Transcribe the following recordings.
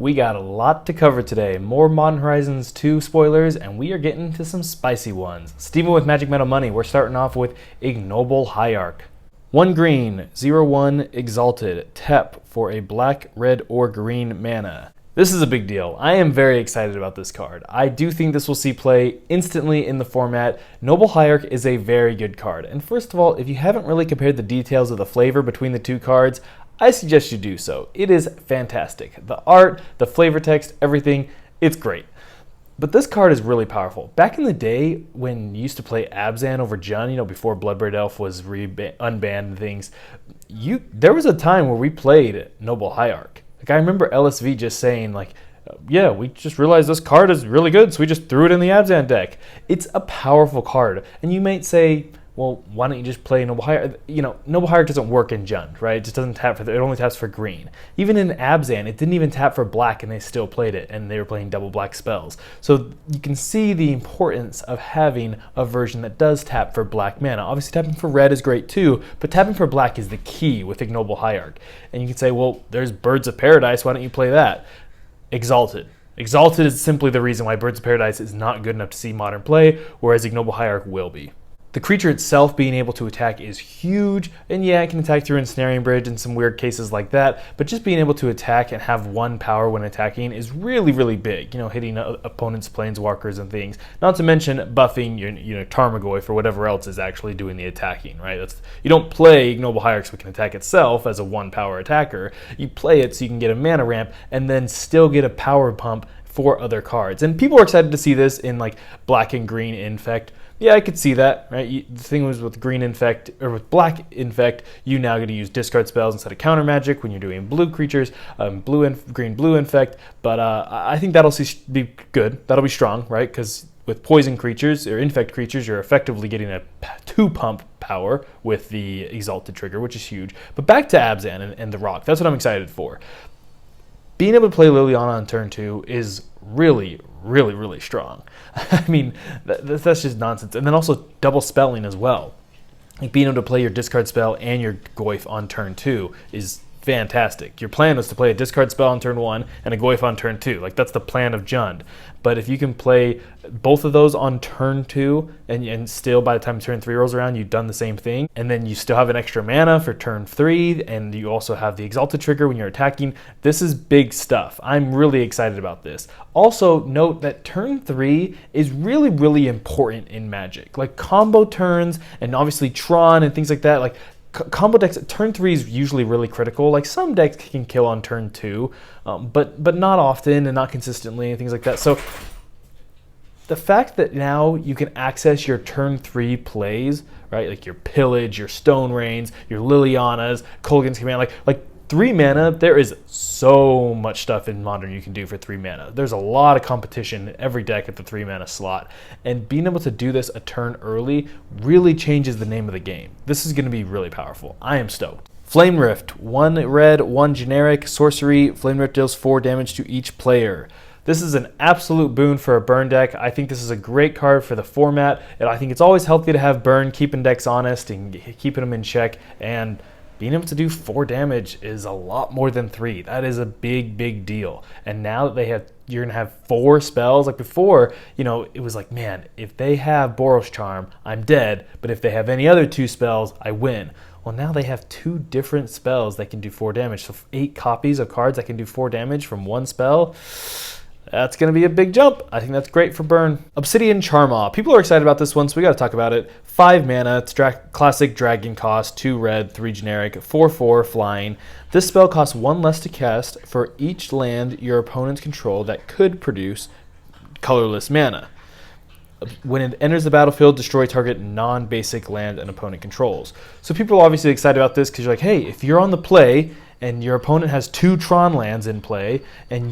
We got a lot to cover today. More Modern Horizons 2 spoilers, and we are getting to some spicy ones. Steven with Magic Metal Money, we're starting off with Ignoble Hierarch. 1 green, 0/1 Exalted, tap for a black, red, or green mana. This is a big deal. I am very excited about this card. I do think this will see play instantly in the format. Noble Hierarch is a very good card. And first of all, if you haven't really compared the details of the flavor between the two cards, I suggest you do so. It is fantastic. The art, the flavor text, everything, it's great. But this card is really powerful. Back in the day when you used to play Abzan over Jund, before Bloodbraid Elf was unbanned and things, there was a time where we played Noble Hierarch. Like, I remember LSV just saying, yeah, we just realized this card is really good, so we just threw it in the Abzan deck. It's a powerful card. And you might say, well, why don't you just play Noble Hierarch? Noble Hierarch doesn't work in Jund, right? It just doesn't tap it only taps for green. Even in Abzan, it didn't even tap for black, and they still played it, and they were playing double black spells. So you can see the importance of having a version that does tap for black mana. Obviously, tapping for red is great too, but tapping for black is the key with Ignoble Hierarch. And you can say, well, there's Birds of Paradise, why don't you play that? Exalted. Exalted is simply the reason why Birds of Paradise is not good enough to see modern play, whereas Ignoble Hierarch will be. The creature itself being able to attack is huge, and yeah, it can attack through Ensnaring Bridge in some weird cases like that, but just being able to attack and have 1 power when attacking is really, really big, hitting opponents' planeswalkers and things. Not to mention buffing your Tarmogoyf or whatever else is actually doing the attacking, right? You don't play Ignoble Hierarch so it can attack itself as a 1-power attacker. You play it so you can get a mana ramp and then still get a power pump for other cards. And people are excited to see this in black and green Infect. Yeah, I could see that, right? The thing was with green Infect, or with black Infect, you now get to use discard spells instead of counter magic when you're doing blue creatures, green-blue Infect, but I think that'll be good. That'll be strong, right? Because with poison creatures, or Infect creatures, you're effectively getting a 2-pump power with the Exalted trigger, which is huge. But back to Abzan and the Rock, that's what I'm excited for. Being able to play Liliana on turn 2 is really, really, really strong. I mean, that's just nonsense. And then also double spelling as well. Being able to play your discard spell and your Goyf on turn 2 is fantastic. Your plan was to play a discard spell on turn 1 and a Goyf on turn 2. That's the plan of Jund. But if you can play both of those on turn 2 and still by the time turn 3 rolls around, you've done the same thing, and then you still have an extra mana for turn 3, and you also have the Exalted trigger when you're attacking, this is big stuff. I'm really excited about this. Also, note that turn 3 is really, really important in Magic. Combo turns, and obviously Tron and things like that, combo decks, turn 3 is usually really critical. Some decks can kill on turn 2, but not often and not consistently and things like that. So the fact that now you can access your turn 3 plays, right? Your Pillage, your Stone Rains, your Lilianas, Kolaghan's Command, 3 mana, there is so much stuff in Modern you can do for 3 mana. There's a lot of competition in every deck at the 3 mana slot. And being able to do this a turn early really changes the name of the game. This is going to be really powerful. I am stoked. Flame Rift, 1 red, 1 generic, sorcery. Flame Rift deals 4 damage to each player. This is an absolute boon for a burn deck. I think this is a great card for the format. And I think it's always healthy to have burn, keeping decks honest and keeping them in check. And being able to do 4 damage is a lot more than 3. That is a big, big deal. And now that you're going to have 4 spells. Before, it was man, if they have Boros Charm, I'm dead. But if they have any other 2 spells, I win. Well, now they have 2 different spells that can do 4 damage. So 8 copies of cards that can do 4 damage from 1 spell. That's going to be a big jump. I think that's great for burn. Obsidian Charmaw. People are excited about this one, so we got to talk about it. 5 mana, it's classic dragon cost, 2 red, 3 generic, 4/4 flying. This spell costs 1 less to cast for each land your opponents control that could produce colorless mana. When it enters the battlefield, destroy target non-basic land an opponent controls. So people are obviously excited about this because you're hey, if you're on the play and your opponent has 2 Tron lands in play and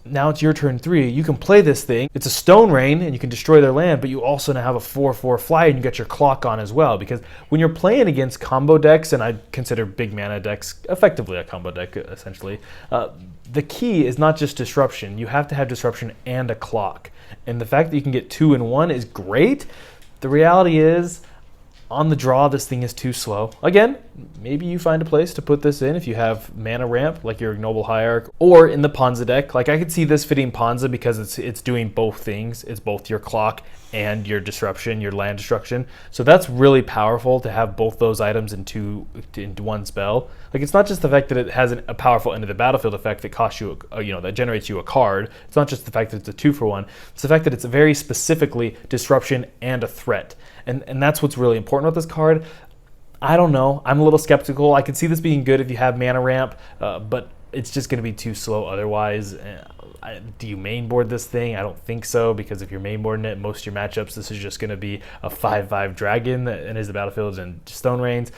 now it's your turn 3, you can play this thing. It's a Stone Rain, and you can destroy their land, but you also now have a 4/4 fly, and you get your clock on as well. Because when you're playing against combo decks, and I consider big mana decks effectively a combo deck, essentially, the key is not just disruption. You have to have disruption and a clock. And the fact that you can get 2 in 1 is great. The reality is, on the draw, this thing is too slow. Again, maybe you find a place to put this in if you have mana ramp, like your Ignoble Hierarch, or in the Ponza deck. Like, I could see this fitting Ponza because it's doing both things. It's both your clock and your disruption, your land destruction. So that's really powerful to have both those items into one spell. Like, it's not just the fact that it has a powerful end of the battlefield effect that costs you, that generates you a card. It's not just the fact that it's a 2-for-1. It's the fact that it's very specifically disruption and a threat. And that's what's really important with this card. I don't know. I'm a little skeptical. I could see this being good if you have mana ramp, but it's just going to be too slow otherwise. Do you mainboard this thing? I don't think so, because if you're mainboarding it, most of your matchups, this is just going to be a 5/5 dragon that enters the battlefield and stone rains.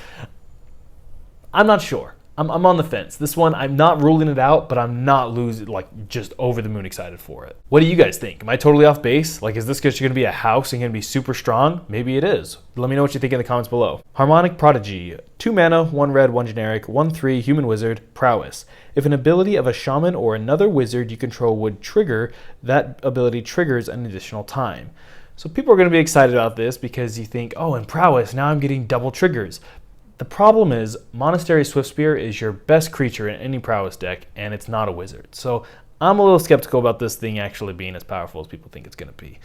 I'm not sure. I'm on the fence. This one, I'm not ruling it out, but I'm not just over the moon excited for it. What do you guys think? Am I totally off base? Like, is this just going to be a house and going to be super strong? Maybe it is. Let me know what you think in the comments below. Harmonic Prodigy. 2 mana, 1 red, 1 generic, 1/3 human wizard, prowess. If an ability of a shaman or another wizard you control would trigger, that ability triggers an additional time. So people are going to be excited about this because you think, oh, in prowess, now I'm getting double triggers. The problem is, Monastery Swiftspear is your best creature in any prowess deck, and it's not a wizard. So I'm a little skeptical about this thing actually being as powerful as people think it's going to be.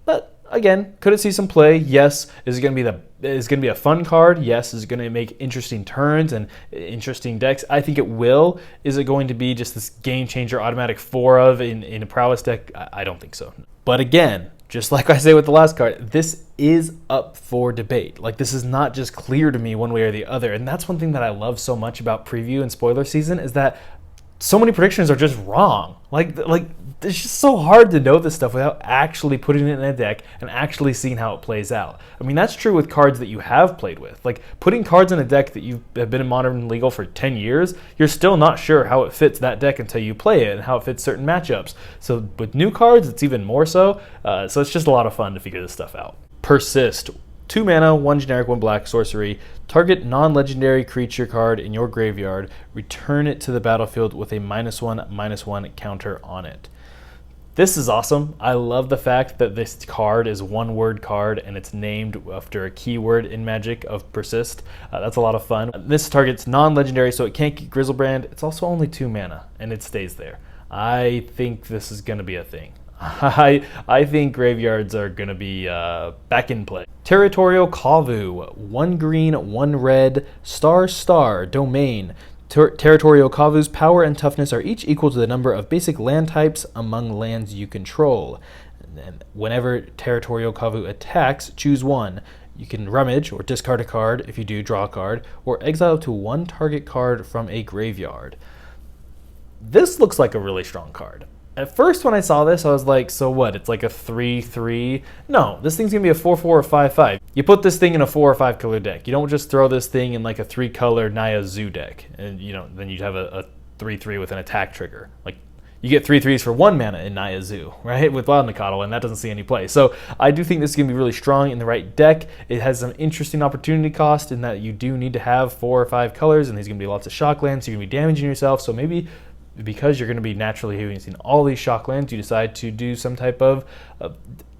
But again, could it see some play? Yes. Is it going to be a fun card? Yes. Is it going to make interesting turns and interesting decks? I think it will. Is it going to be just this game changer automatic 4 of in a prowess deck? I don't think so. But again, just like I say with the last card, this is up for debate. Like, this is not just clear to me one way or the other. And that's one thing that I love so much about preview and spoiler season, is that so many predictions are just wrong. Like it's just so hard to know this stuff without actually putting it in a deck and actually seeing how it plays out. I mean, that's true with cards that you have played with. Like, putting cards in a deck that you have been in Modern and Legal for 10 years, you're still not sure how it fits that deck until you play it and how it fits certain matchups. So with new cards, it's even more so. So it's just a lot of fun to figure this stuff out. Persist. 2 mana, 1 generic, 1 black, sorcery. Target non-legendary creature card in your graveyard. Return it to the battlefield with a -1/-1 counter on it. This is awesome. I love the fact that this card is 1-word card and it's named after a keyword in Magic of Persist. That's a lot of fun. This target's non-legendary, so it can't get Grizzlebrand. It's also only 2 mana and it stays there. I think this is going to be a thing. I think graveyards are going to be back in play. Territorial Kayu. 1 green, 1 red, star, domain. Territorial Kayu's power and toughness are each equal to the number of basic land types among lands you control. And whenever Territorial Kayu attacks, choose 1. You can rummage or discard a card. If you do, draw a card, or exile up to 1 target card from a graveyard. This looks like a really strong card. At first when I saw this, I was like, so what? It's like a 3/3? No, this thing's going to be a 4/4 or 5/5. You put this thing in a 4 or 5 color deck. You don't just throw this thing in like a 3 color Naya Zoo deck. And then you'd have a 3/3 with an attack trigger. Like, you get 3/3s for 1 mana in Naya Zoo, right? With Wild Nikotl, and that doesn't see any play. So I do think this is going to be really strong in the right deck. It has some interesting opportunity cost in that you do need to have 4 or 5 colors, and there's going to be lots of shock lands, so you're going to be damaging yourself. So maybe because you're going to be naturally using all these shock lands, you decide to do some type of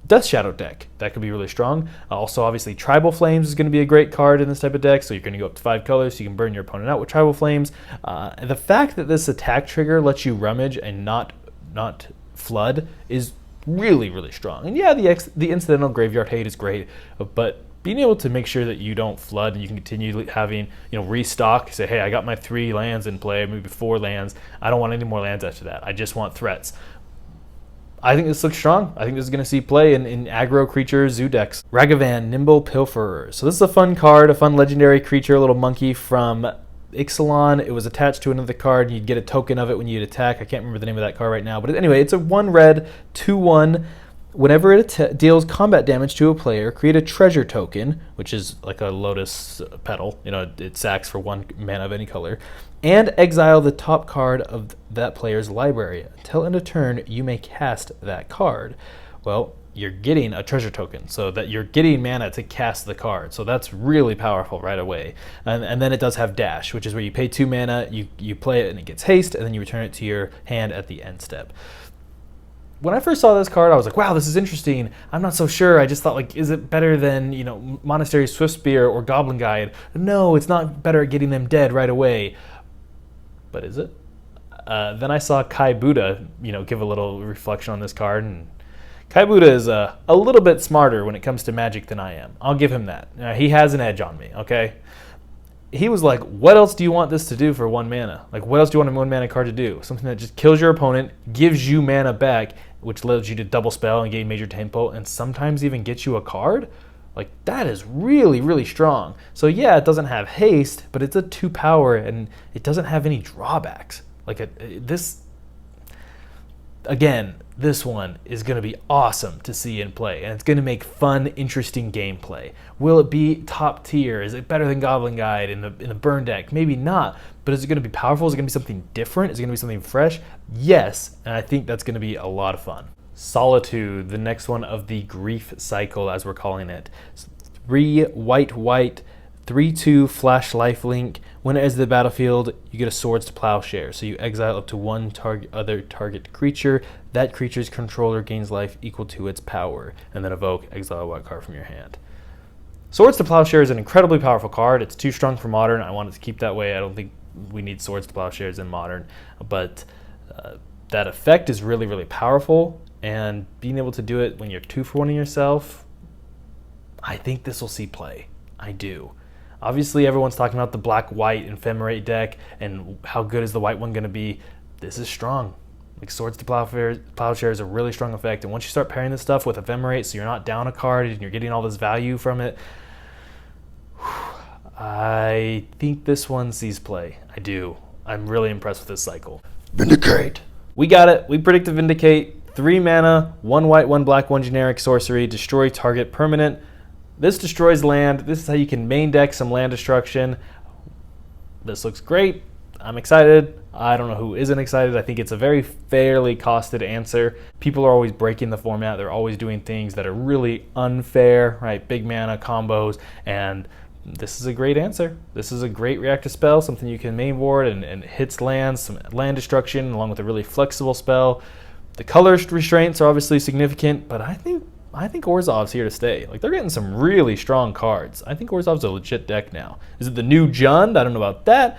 Death Shadow deck. That could be really strong. Also, obviously, Tribal Flames is going to be a great card in this type of deck, so you're going to go up to 5 colors, so you can burn your opponent out with Tribal Flames. The fact that this attack trigger lets you rummage and not flood is really, really strong. And yeah, the incidental graveyard hate is great, but being able to make sure that you don't flood and you can continue having, restock, say, hey, I got my 3 lands in play, maybe 4 lands. I don't want any more lands after that. I just want threats. I think this looks strong. I think this is going to see play in aggro creature zoo decks. Ragavan, Nimble Pilferer. So this is a fun card, a fun legendary creature, a little monkey from Ixalan. It was attached to another card, and you'd get a token of it when you'd attack. I can't remember the name of that card right now. But anyway, it's a 1 red, 2/1. Whenever it deals combat damage to a player, create a treasure token, which is like a lotus petal. It sacks for 1 mana of any color, and exile the top card of that player's library. Until end of turn, you may cast that card. Well, you're getting a treasure token, so that you're getting mana to cast the card. So that's really powerful right away. And then it does have dash, which is where you pay 2 mana, you play it and it gets haste, and then you return it to your hand at the end step. when I first saw this card, I was like, wow, this is interesting. I'm not so sure. I just thought, like, is it better than, you know, Monastery Swiftspear or Goblin Guide? No, it's not better at getting them dead right away. But is it? Then I saw Kai Buddha, you know, give a little reflection on this card, and Kai Buddha is a little bit smarter when it comes to Magic than I am. I'll give him that. He has an edge on me, okay? He was like, what else do you want this to do for 1 mana? Like, what else do you want a 1 mana card to do? Something that just kills your opponent, gives you mana back, which allows you to double spell and gain major tempo, and sometimes even get you a card? Like, that is really, really strong. So yeah, it doesn't have haste, but it's a 2 power, and it doesn't have any drawbacks. Like, again, this one is going to be awesome to see in play, and it's going to make fun, interesting gameplay. Will it be top tier? Is it better than Goblin Guide in the burn deck? Maybe not, but is it going to be powerful? Is it going to be something different? Is it going to be something fresh? Yes, and I think that's going to be a lot of fun. Solitude, the next one of the grief cycle, as we're calling it. 3 white, 3/2 flash lifelink. When it enters the battlefield, you get a Swords to Plowshare. So you exile up to 1 other target creature. That creature's controller gains life equal to its power. And then evoke, exile a white card from your hand. Swords to Plowshare is an incredibly powerful card. It's too strong for Modern. I want it to keep that way. I don't think we need Swords to Plowshares in Modern. But that effect is really, really powerful. And being able to do it when you're 2-for-1ing yourself, I think this will see play. I do. Obviously, everyone's talking about the black-white Ephemerate deck and how good is the white one going to be. This is strong. Like, Swords to Plowshare is a really strong effect. And once you start pairing this stuff with Ephemerate, so you're not down a card and you're getting all this value from it, I think this one sees play. I do. I'm really impressed with this cycle. Vindicate. We got it. We predicted Vindicate. 3 mana, 1 white, 1 black, 1 generic sorcery. Destroy target permanent. This destroys land. This is how you can main deck some land destruction. This looks great. I'm excited. I don't know who isn't excited. I think it's a very fairly costed answer. People are always breaking the format. They're always doing things that are really unfair, right? Big mana combos, and this is a great answer. This is a great reactive spell, something you can mainboard and hits lands, some land destruction, along with a really flexible spell. The color restraints are obviously significant, but I think Orzhov's here to stay. Like, they're getting some really strong cards. I think Orzhov's a legit deck now. Is it the new Jund? I don't know about that.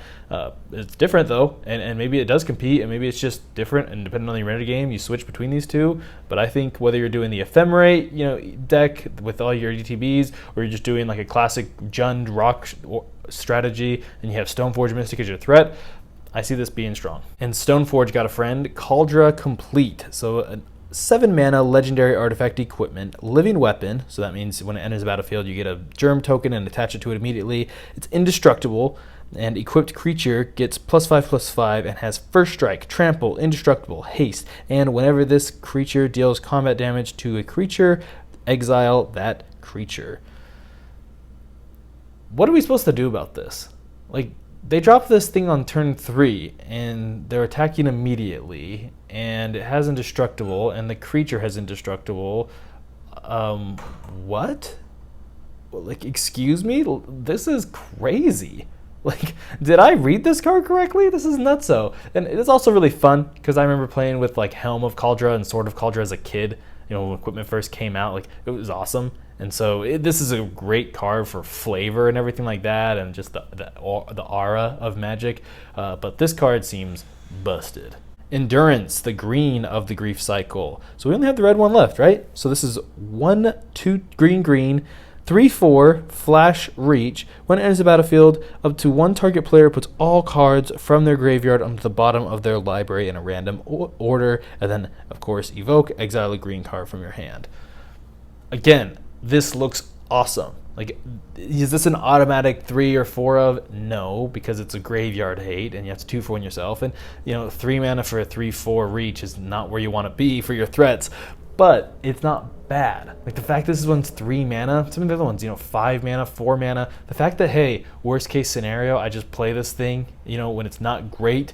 It's different, though, and maybe it does compete, and maybe it's just different, and depending on the render game, you switch between these two. But I think whether you're doing the Ephemerate, you know, deck with all your ETBs, or you're just doing like a classic Jund rock strategy, and you have Stoneforge Mystic as your threat, I see this being strong. And Stoneforge got a friend, Cauldra Complete. So a 7 mana legendary artifact equipment, living weapon. So that means when it enters the battlefield, you get a germ token and attach it to it immediately. It's indestructible, and equipped creature gets +5/+5 and has first strike, trample, indestructible, haste. And whenever this creature deals combat damage to a creature, exile that creature. What are we supposed to do about this? Like, they dropped this thing on turn 3, and they're attacking immediately, and it has indestructible, and the creature has indestructible. What? Like, excuse me? This is crazy. Like, did I read this card correctly? This is nutso. And it's also really fun, because I remember playing with, like, Helm of Cauldra and Sword of Cauldra as a kid. You know, when equipment first came out, like, it was awesome. And so this is a great card for flavor and everything like that, and just the aura of Magic. But this card seems busted. Endurance, the green of the grief cycle. So we only have the red one left, right? So this is 1/2 green, 3/4 flash reach. When it enters the battlefield, up to 1 target player puts all cards from their graveyard onto the bottom of their library in a random order, and then, of course, evoke, exile a green card from your hand. Again, this looks awesome. Like, is this an automatic 3 or 4 of? No, because it's a graveyard hate, and you have to 2-for-1 yourself. And, you know, 3 mana for a 3/4 reach is not where you want to be for your threats, but it's not bad. Like, the fact this one's 3 mana, some of the other ones, you know, 5 mana, 4 mana. The fact that, hey, worst case scenario, I just play this thing, you know, when it's not great,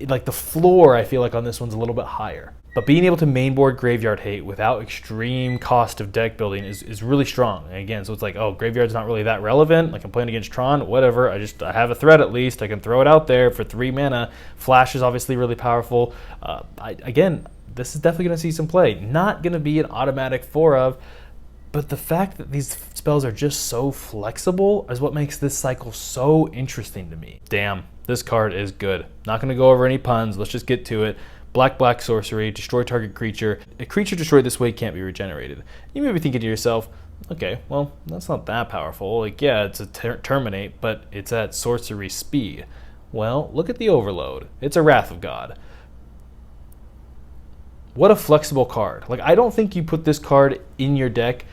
like, the floor, I feel like on this one's a little bit higher. But being able to mainboard Graveyard Hate without extreme cost of deck building is really strong. And again, so it's like, oh, Graveyard's not really that relevant. Like, I'm playing against Tron, whatever. I have a threat at least. I can throw it out there for 3 mana. Flash is obviously really powerful. this is definitely going to see some play. Not going to be an automatic 4 of, but the fact that these spells are just so flexible is what makes this cycle so interesting to me. Damn, this card is good. Not going to go over any puns. Let's just get to it. Black sorcery, destroy target creature. A creature destroyed this way can't be regenerated. You may be thinking to yourself, okay, well, that's not that powerful. Like, yeah, it's a terminate, but it's at sorcery speed. Well, look at the overload. It's a Wrath of God. What a flexible card. Like, I don't think you put this card in your deck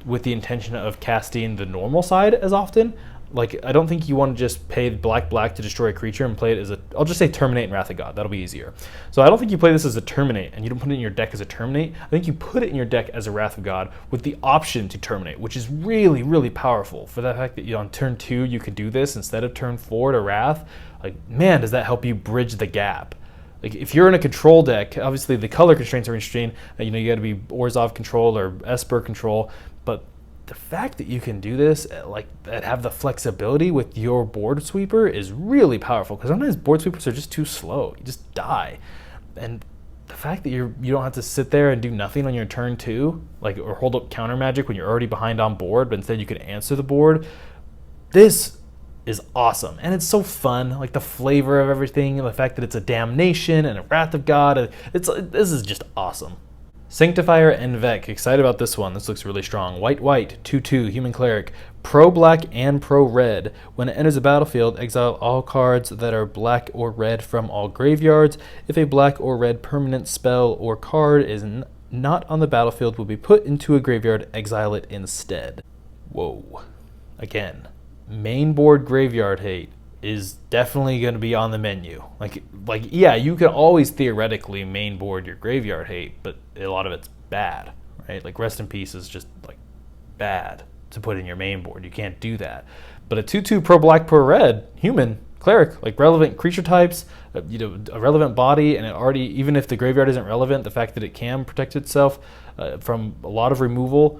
with the intention of casting the normal side as often. Like, I don't think you want to just pay black to destroy a creature and play it as a, I'll just say terminate and Wrath of God. That'll be easier. So I don't think you play this as a terminate and you don't put it in your deck as a terminate. I think you put it in your deck as a Wrath of God with the option to terminate, which is really, really powerful for the fact that on turn 2 you could do this instead of turn 4 to Wrath. Like, man, does that help you bridge the gap. Like, if you're in a control deck, obviously the color constraints are interesting. You know, you got to be Orzhov control or Esper control, but the fact that you can do this, like, have the flexibility with your board sweeper is really powerful, because sometimes board sweepers are just too slow. You just die. And the fact that you don't have to sit there and do nothing on your turn 2, like, or hold up counter magic when you're already behind on board, but instead you can answer the board, this is awesome. And it's so fun, like the flavor of everything, and the fact that it's a damnation and a Wrath of God. This is just awesome. Sanctifier and Vec, excited about this one. This looks really strong. White, 2/2, human cleric, pro black and pro red. When it enters the battlefield, exile all cards that are black or red from all graveyards. If a black or red permanent spell or card is not on the battlefield, will be put into a graveyard, exile it instead. Whoa. Again, main board graveyard hate is definitely going to be on the menu. Like, yeah, you can always theoretically main board your graveyard hate, but a lot of it's bad, right? Like, Rest in Peace is just, like, bad to put in your main board. You can't do that. But a 2/2 pro black, pro red, human, cleric, like, relevant creature types, you know, a relevant body, and it already, even if the graveyard isn't relevant, the fact that it can protect itself from a lot of removal,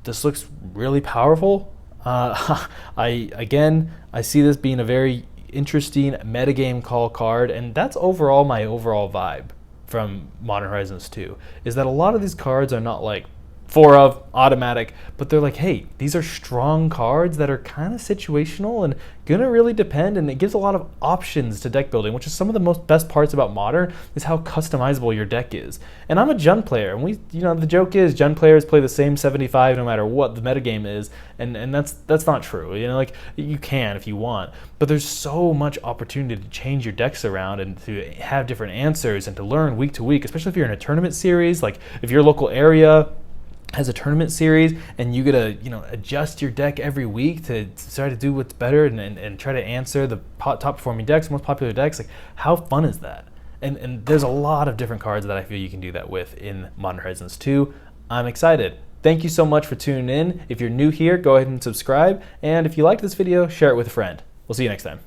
this looks really powerful. I see this being a very interesting metagame call card, and that's overall my overall vibe from Modern Horizons 2, is that a lot of these cards are not like 4 of automatic, but they're like, hey, these are strong cards that are kind of situational and gonna really depend, and it gives a lot of options to deck building, which is some of the best parts about Modern, is how customizable your deck is. And I'm a Jund player, and the joke is Jund players play the same 75 no matter what the metagame is, and that's not true. You know, like, you can if you want, but there's so much opportunity to change your decks around and to have different answers and to learn week to week, especially if you're in a tournament series. Like, if your local area has a tournament series and you gotta, you know, adjust your deck every week to try to do what's better and try to answer the top performing decks, most popular decks, like, how fun is that? And there's a lot of different cards that I feel you can do that with in Modern Horizons 2. I'm excited. Thank you so much for tuning in. If you're new here, go ahead and subscribe, and if you liked this video, share it with a friend. We'll see you next time.